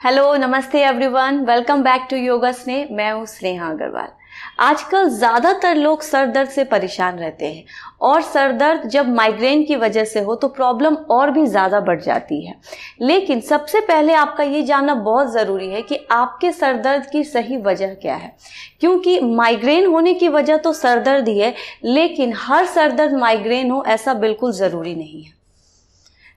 Hello, नमस्ते everyone, welcome back to Yoga Sneh. मैं हूँ स्नेहा अग्रवाल। आजकल ज़्यादातर लोग सर दर्द से परेशान रहते हैं और सर दर्द जब माइग्रेन की वजह से हो तो प्रॉब्लम और भी ज़्यादा बढ़ जाती है। लेकिन सबसे पहले आपका ये जानना बहुत ज़रूरी है कि आपके सर दर्द की सही वजह क्या है, क्योंकि माइग्रेन होने की वजह तो सर दर्द ही है, लेकिन हर सर दर्द माइग्रेन हो ऐसा बिल्कुल ज़रूरी नहीं है।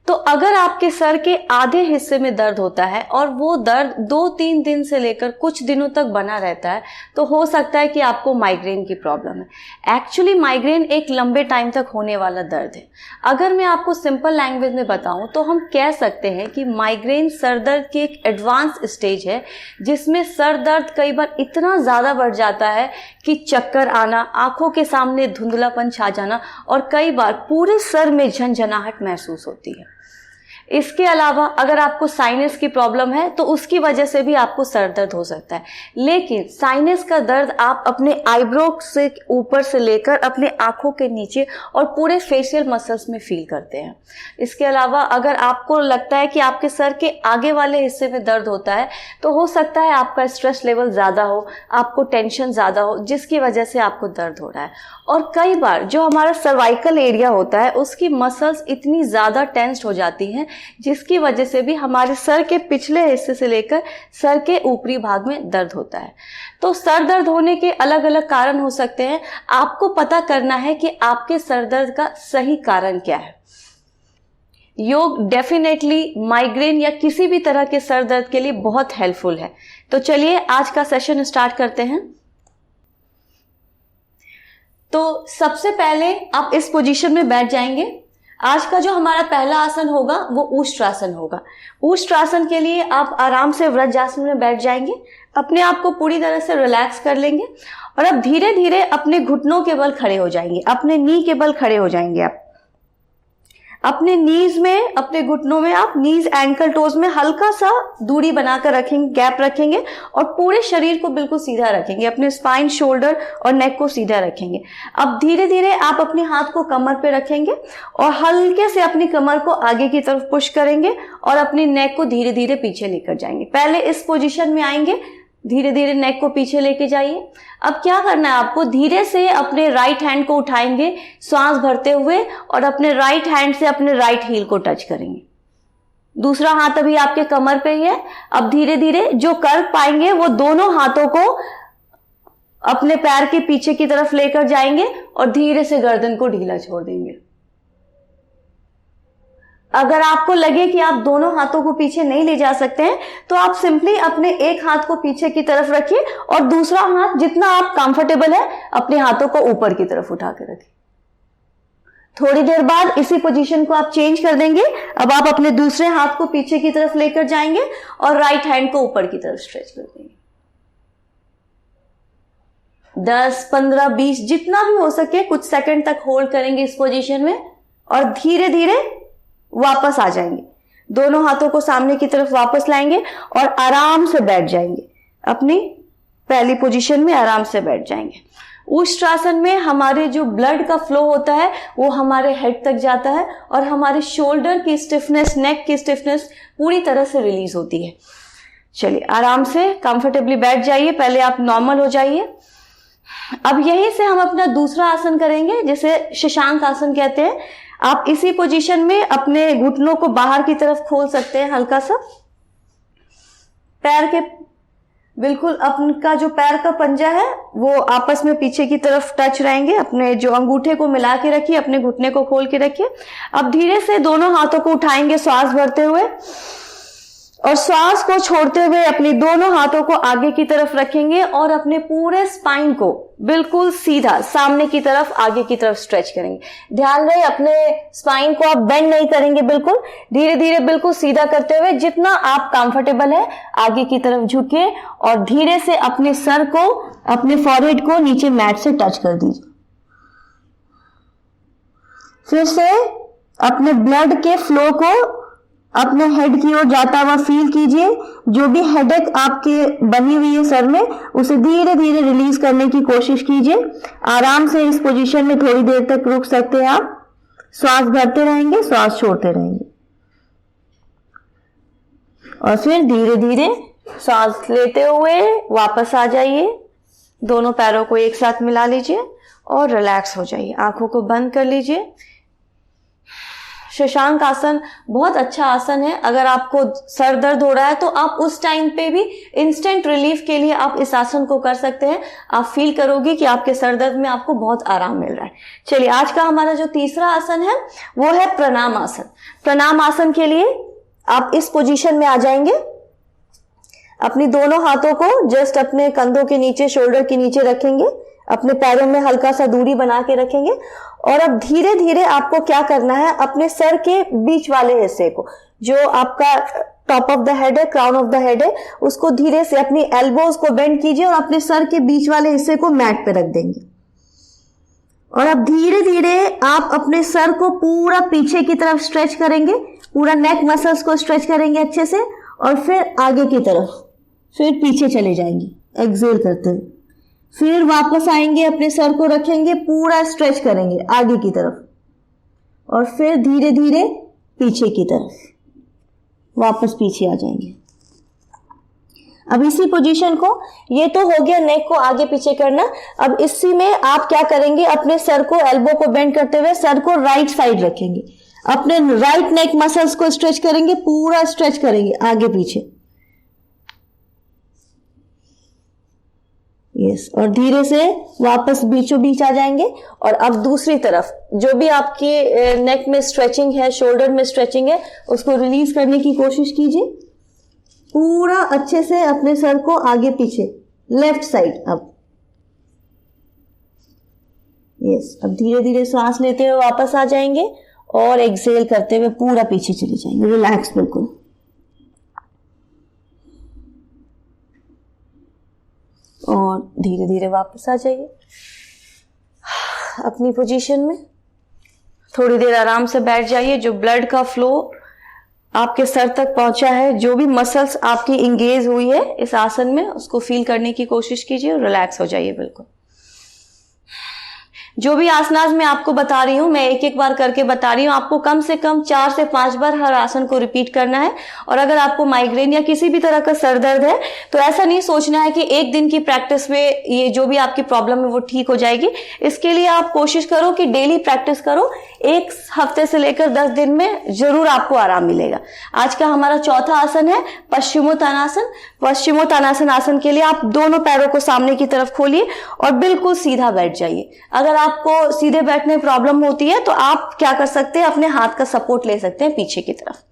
तो अगर आपके सर के आधे हिस्से में दर्द होता है और वो दर्द 2-3 दिन से लेकर कुछ दिनों तक बना रहता है तो हो सकता है कि आपको माइग्रेन की प्रॉब्लम है। एक्चुअली माइग्रेन एक लंबे टाइम तक होने वाला दर्द है। अगर मैं आपको सिंपल लैंग्वेज में बताऊं तो हम कह सकते हैं कि माइग्रेन सर दर्द की एक एडवांस स्टेज है, जिसमें सर दर्द कई बार इतना ज़्यादा बढ़ जाता है कि चक्कर आना, आंखों के सामने धुंधलापन छा जाना और कई बार पूरे सर में झनझनाहट महसूस होती है। इसके अलावा अगर आपको साइनस की प्रॉब्लम है तो उसकी वजह से भी आपको सर दर्द हो सकता है, लेकिन साइनस का दर्द आप अपने आईब्रो से ऊपर से लेकर अपने आंखों के नीचे और पूरे फेशियल मसल्स में फील करते हैं। इसके अलावा अगर आपको लगता है कि आपके सर के आगे वाले हिस्से में दर्द होता है तो हो सकता है आपका स्ट्रेस लेवल ज़्यादा हो, आपको टेंशन ज़्यादा हो, जिसकी वजह से आपको दर्द हो रहा है। और कई बार जो हमारा सर्वाइकल एरिया होता है उसकी मसल्स इतनी ज़्यादा टेंस्ड हो जाती हैं जिसकी वजह से भी हमारे सर के पिछले हिस्से से लेकर सर के ऊपरी भाग में दर्द होता है। तो सर दर्द होने के अलग अलग कारण हो सकते हैं। आपको पता करना है कि आपके सर दर्द का सही कारण क्या है। योग डेफिनेटली माइग्रेन या किसी भी तरह के सर दर्द के लिए बहुत हेल्पफुल है। तो चलिए आज का सेशन स्टार्ट करते हैं। तो सबसे पहले आप इस पोजीशन में बैठ जाएंगे। आज का जो हमारा पहला आसन होगा वो ऊष्ट्रासन होगा। ऊष्ट्रासन के लिए आप आराम से वज्रासन में बैठ जाएंगे, अपने आप को पूरी तरह से रिलैक्स कर लेंगे और अब धीरे धीरे अपने घुटनों के बल खड़े हो जाएंगे, अपने नी के बल खड़े हो जाएंगे। आप अपने नीज में, अपने घुटनों में आप नीज एंकल टोज में हल्का सा दूरी बनाकर रखेंगे, गैप रखेंगे और पूरे शरीर को बिल्कुल सीधा रखेंगे, अपने स्पाइन, शोल्डर और नेक को सीधा रखेंगे। अब धीरे धीरे आप अपने हाथ को कमर पे रखेंगे और हल्के से अपनी कमर को आगे की तरफ पुश करेंगे और अपनी नेक को धीरे धीरे पीछे लेकर जाएंगे। पहले इस पोजीशन में आएंगे, धीरे धीरे नेक को पीछे लेके जाइए। अब क्या करना है आपको, धीरे से अपने राइट हैंड को उठाएंगे श्वास भरते हुए और अपने राइट हैंड से अपने राइट हील को टच करेंगे। दूसरा हाथ अभी आपके कमर पे ही है। अब धीरे धीरे जो कर पाएंगे वो दोनों हाथों को अपने पैर के पीछे की तरफ लेकर जाएंगे और धीरे से गर्दन को ढीला छोड़ देंगे। अगर आपको लगे कि आप दोनों हाथों को पीछे नहीं ले जा सकते हैं तो आप सिंपली अपने एक हाथ को पीछे की तरफ रखिए और दूसरा हाथ जितना आप कंफर्टेबल है अपने हाथों को ऊपर की तरफ उठा के रखिए। थोड़ी देर बाद इसी पोजीशन को आप चेंज कर देंगे। अब आप अपने दूसरे हाथ को पीछे की तरफ लेकर जाएंगे और राइट हैंड को ऊपर की तरफ स्ट्रेच कर देंगे। 10, 15, 20 जितना भी हो सके कुछ सेकंड तक होल्ड करेंगे इस पोजीशन में और धीरे धीरे वापस आ जाएंगे। दोनों हाथों को सामने की तरफ वापस लाएंगे और आराम से बैठ जाएंगे। अपनी पहली पोजीशन में आराम से बैठ जाएंगे। ऊष्ट्रासन में हमारे जो ब्लड का फ्लो होता है वो हमारे हेड तक जाता है और हमारे शोल्डर की स्टिफनेस, नेक की स्टिफनेस पूरी तरह से रिलीज होती है। चलिए आराम से कंफर्टेबली बैठ जाइए। पहले आप नॉर्मल हो जाइए। अब यहीं से हम अपना दूसरा आसन करेंगे जिसे शशांक आसन कहते हैं। आप इसी पोजीशन में अपने घुटनों को बाहर की तरफ खोल सकते हैं, हल्का सा पैर के बिल्कुल अपना जो पैर का पंजा है वो आपस में पीछे की तरफ टच रहेंगे। अपने जो अंगूठे को मिला के रखिए, अपने घुटने को खोल के रखिए। अब धीरे से दोनों हाथों को उठाएंगे श्वास भरते हुए और श्वास को छोड़ते हुए अपने दोनों हाथों को आगे की तरफ रखेंगे और अपने पूरे स्पाइन को बिल्कुल सीधा सामने की तरफ, आगे की तरफ स्ट्रेच करेंगे। ध्यान रहे अपने स्पाइन को आप बेंड नहीं करेंगे, बिल्कुल धीरे धीरे बिल्कुल सीधा करते हुए जितना आप कंफर्टेबल है आगे की तरफ झुकिए और धीरे से अपने सर को, अपने फॉरहेड को नीचे मैट से टच कर दीजिए। फिर से अपने ब्लड के फ्लो को अपने हेड की ओर जाता हुआ फील कीजिए। जो भी हेडेक आपके बनी हुई है सर में उसे धीरे धीरे रिलीज करने की कोशिश कीजिए। आराम से इस पोजीशन में थोड़ी देर तक रुक सकते हैं आप। श्वास भरते रहेंगे, श्वास छोड़ते रहेंगे। और फिर धीरे धीरे सांस लेते हुए वापस आ जाइए। दोनों पैरों को एक साथ मिला लीजिए और रिलैक्स हो जाइए। आंखों को बंद कर लीजिए। शशांक आसन बहुत अच्छा आसन है। अगर आपको सर दर्द हो रहा है तो आप उस टाइम पे भी इंस्टेंट रिलीफ के लिए आप इस आसन को कर सकते हैं। आप फील करोगे कि आपके सर दर्द में आपको बहुत आराम मिल रहा है। चलिए, आज का हमारा जो तीसरा आसन है वो है प्रणाम आसन। प्रणाम आसन के लिए आप इस पोजीशन में आ जाएंगे। अपनी दोनों हाथों को जस्ट अपने कंधों के नीचे, शोल्डर के नीचे रखेंगे। अपने पैरों में हल्का सा दूरी बना के रखेंगे। और अब धीरे धीरे आपको क्या करना है, अपने सर के बीच वाले हिस्से को, जो आपका टॉप ऑफ द हेड है, क्राउन ऑफ द हेड है, उसको धीरे से अपनी एल्बोज को बेंड कीजिए और अपने सर के बीच वाले हिस्से को मैट पे रख देंगे। और अब धीरे धीरे आप अपने सर को पूरा पीछे की तरफ स्ट्रेच करेंगे, पूरा नेक मसल्स को स्ट्रेच करेंगे अच्छे से, और फिर आगे की तरफ, फिर पीछे चले जाएंगे एक्सहेल करते हुए। फिर वापस आएंगे, अपने सर को रखेंगे, पूरा स्ट्रेच करेंगे आगे की तरफ, और फिर धीरे धीरे पीछे की तरफ वापस पीछे आ जाएंगे। अब इसी पोजीशन को, ये तो हो गया नेक को आगे पीछे करना। अब इसी में आप क्या करेंगे, अपने सर को, एल्बो को बेंड करते हुए सर को राइट साइड रखेंगे। अपने राइट नेक मसल्स को स्ट्रेच करेंगे, पूरा स्ट्रेच करेंगे आगे पीछे। यस, और धीरे से वापस बीचों बीच आ जाएंगे। और अब दूसरी तरफ जो भी आपकी नेक में स्ट्रेचिंग है, शोल्डर में स्ट्रेचिंग है, उसको रिलीज करने की कोशिश कीजिए। पूरा अच्छे से अपने सर को आगे पीछे, लेफ्ट साइड अब। यस, अब धीरे धीरे सांस लेते हुए वापस आ जाएंगे और एक्सहेल करते हुए पूरा पीछे चले जाएंगे। रिलैक्स बिल्कुल। और धीरे धीरे वापस आ जाइए अपनी पोजीशन में। थोड़ी देर आराम से बैठ जाइए। जो ब्लड का फ्लो आपके सर तक पहुंचा है, जो भी मसल्स आपकी इंगेज हुई है इस आसन में, उसको फील करने की कोशिश कीजिए और रिलैक्स हो जाइए बिल्कुल। जो भी आसनास मैं आपको बता रही हूं, मैं एक एक बार करके बता रही हूं। आपको कम से कम 4 से 5 बार हर आसन को रिपीट करना है। और अगर आपको माइग्रेन या किसी भी तरह का सर दर्द है तो ऐसा नहीं सोचना है कि एक दिन की प्रैक्टिस में ये जो भी आपकी प्रॉब्लम है वो ठीक हो जाएगी। इसके लिए आप कोशिश करो कि डेली प्रैक्टिस करो। 1 हफ्ते से लेकर 10 दिन में जरूर आपको आराम मिलेगा। आज का हमारा चौथा आसन है पश्चिमोत्तानासन। पश्चिमोत्तानासन आसन के लिए आप दोनों पैरों को सामने की तरफ खोलिए और बिल्कुल सीधा बैठ जाइए। अगर आपको सीधे बैठने में प्रॉब्लम होती है तो आप क्या कर सकते हैं, अपने हाथ का सपोर्ट ले सकते हैं पीछे की तरफ।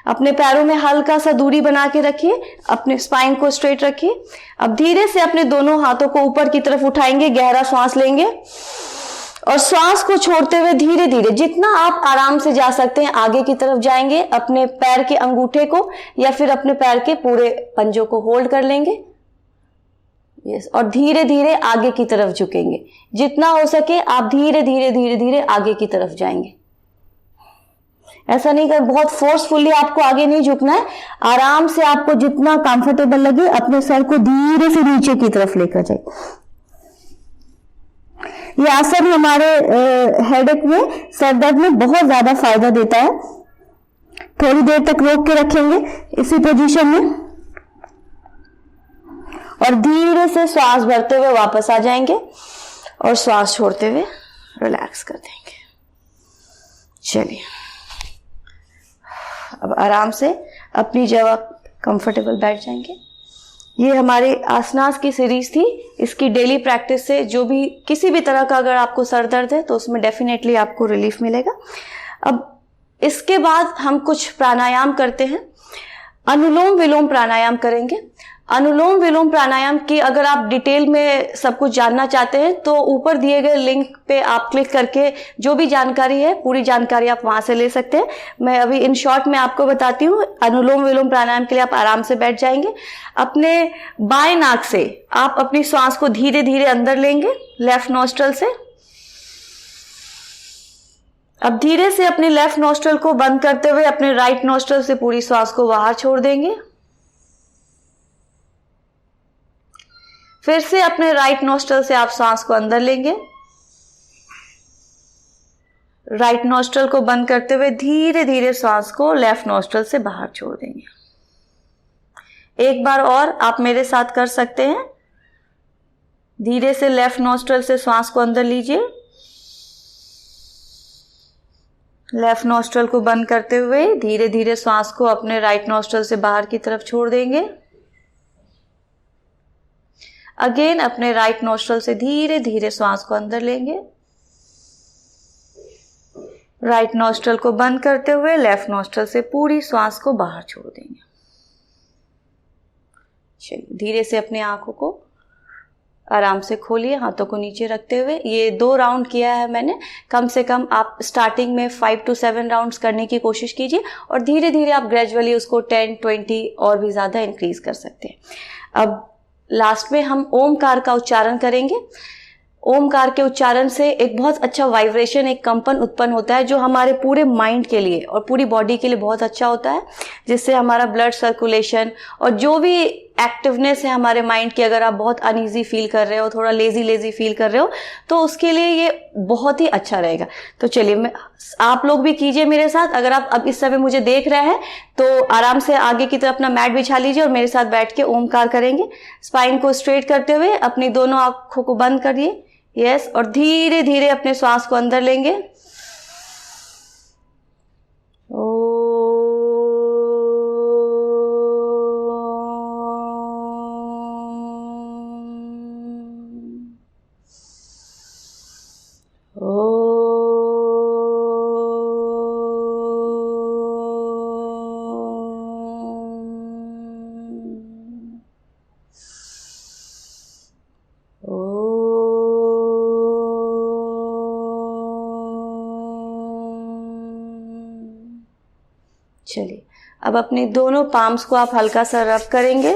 अपने पैरों में हल्का सा दूरी बना के रखिए, अपने स्पाइन को स्ट्रेट रखिए। अब धीरे से अपने दोनों हाथों को ऊपर की तरफ उठाएंगे, गहरा सांस लेंगे और श्वास को छोड़ते हुए धीरे धीरे, जितना आप आराम से जा सकते हैं, आगे की तरफ जाएंगे। अपने पैर के अंगूठे को या फिर अपने पैर के पूरे पंजों को होल्ड कर लेंगे। यस, और धीरे धीरे आगे की तरफ झुकेंगे। जितना हो सके आप धीरे धीरे धीरे धीरे आगे की तरफ जाएंगे। ऐसा नहीं कर बहुत फोर्सफुली आपको आगे नहीं झुकना है। आराम से आपको जितना कंफर्टेबल लगे अपने सर को धीरे से नीचे की तरफ लेकर जाए। ये आसन हमारे हेडेक में, सर दर्द में बहुत ज्यादा फायदा देता है। थोड़ी देर तक रोक के रखेंगे इसी पोजीशन में और धीरे से श्वास भरते हुए वापस आ जाएंगे और श्वास छोड़ते हुए रिलैक्स कर देंगे। चलिए, अब आराम से अपनी जगह कंफर्टेबल बैठ जाएंगे। ये हमारे आसनास की सीरीज थी। इसकी डेली प्रैक्टिस से जो भी किसी भी तरह का अगर आपको सर दर्द है तो उसमें डेफिनेटली आपको रिलीफ मिलेगा। अब इसके बाद हम कुछ प्राणायाम करते हैं। अनुलोम विलोम प्राणायाम करेंगे। अनुलोम विलोम प्राणायाम की अगर आप डिटेल में सब कुछ जानना चाहते हैं तो ऊपर दिए गए लिंक पे आप क्लिक करके जो भी जानकारी है, पूरी जानकारी आप वहां से ले सकते हैं। मैं अभी इन शॉर्ट में आपको बताती हूँ। अनुलोम विलोम प्राणायाम के लिए आप आराम से बैठ जाएंगे। अपने बाएं नाक से आप अपनी श्वास को धीरे धीरे अंदर लेंगे, लेफ्ट नॉस्ट्रल से। अब धीरे से अपने लेफ्ट नॉस्ट्रल को बंद करते हुए अपने राइट नॉस्ट्रल से पूरी श्वास को बाहर छोड़ देंगे। फिर से अपने राइट नॉस्ट्रल से आप सांस को अंदर लेंगे। राइट नॉस्ट्रल को बंद करते हुए धीरे धीरे सांस को लेफ्ट नॉस्ट्रल से बाहर छोड़ देंगे। एक बार और आप मेरे साथ कर सकते हैं। धीरे से लेफ्ट नॉस्ट्रल से श्वास को अंदर लीजिए, लेफ्ट नॉस्ट्रल को बंद करते हुए धीरे धीरे श्वास को अपने राइट नॉस्ट्रल से बाहर की तरफ छोड़ देंगे। अगेन अपने राइट नॉस्ट्रल से धीरे धीरे श्वास को अंदर लेंगे, राइट नॉस्ट्रल को बंद करते हुए लेफ्ट नॉस्ट्रल से पूरी श्वास को बाहर छोड़ देंगे। चलिए धीरे से अपने आंखों को आराम से खोलिए, हाथों को नीचे रखते हुए। ये 2 राउंड किया है मैंने, कम से कम आप स्टार्टिंग में 5 to 7 राउंड्स करने की कोशिश कीजिए और धीरे धीरे आप ग्रेजुअली उसको 10, 20 और भी ज़्यादा इंक्रीज कर सकते हैं। अब लास्ट में हम ओमकार का उच्चारण करेंगे। ओमकार के उच्चारण से एक बहुत अच्छा वाइब्रेशन, एक कंपन उत्पन्न होता है जो हमारे पूरे माइंड के लिए और पूरी बॉडी के लिए बहुत अच्छा होता है, जिससे हमारा ब्लड सर्कुलेशन और जो भी एक्टिवनेस है हमारे माइंड की, अगर आप बहुत अनईजी फील कर रहे हो, थोड़ा लेजी फील कर रहे हो, तो उसके लिए ये बहुत ही अच्छा रहेगा। तो चलिए आप लोग भी कीजिए मेरे साथ। अगर आप अब इस समय मुझे देख रहे हैं तो आराम से आगे की तरफ अपना मैट बिछा लीजिए और मेरे साथ बैठ के ओमकार करेंगे। स्पाइन को स्ट्रेट करते हुए अपनी दोनों आंखों को बंद करिए, यस, और धीरे धीरे अपने श्वास को अंदर लेंगे। चलिए अब अपनी दोनों पाम्स को आप हल्का सा रब करेंगे,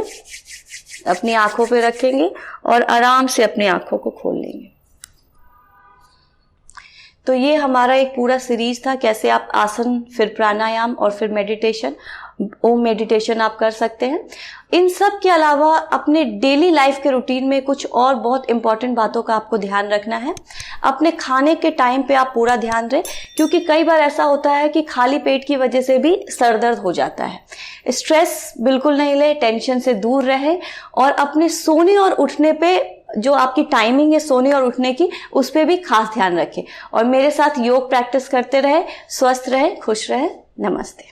अपनी आंखों पे रखेंगे और आराम से अपनी आंखों को खोल लेंगे। तो ये हमारा एक पूरा सीरीज था, कैसे आप आसन, फिर प्राणायाम और फिर मेडिटेशन, ओम मेडिटेशन आप कर सकते हैं। इन सब के अलावा अपने डेली लाइफ के रूटीन में कुछ और बहुत इंपॉर्टेंट बातों का आपको ध्यान रखना है। अपने खाने के टाइम पे आप पूरा ध्यान दें, क्योंकि कई बार ऐसा होता है कि खाली पेट की वजह से भी सर दर्द हो जाता है। स्ट्रेस बिल्कुल नहीं ले, टेंशन से दूर रहे और अपने सोने और उठने पे जो आपकी टाइमिंग है सोने और उठने की, उस पे भी खास ध्यान रखें और मेरे साथ योग प्रैक्टिस करते रहे, स्वस्थ रहे, खुश रहे। नमस्ते।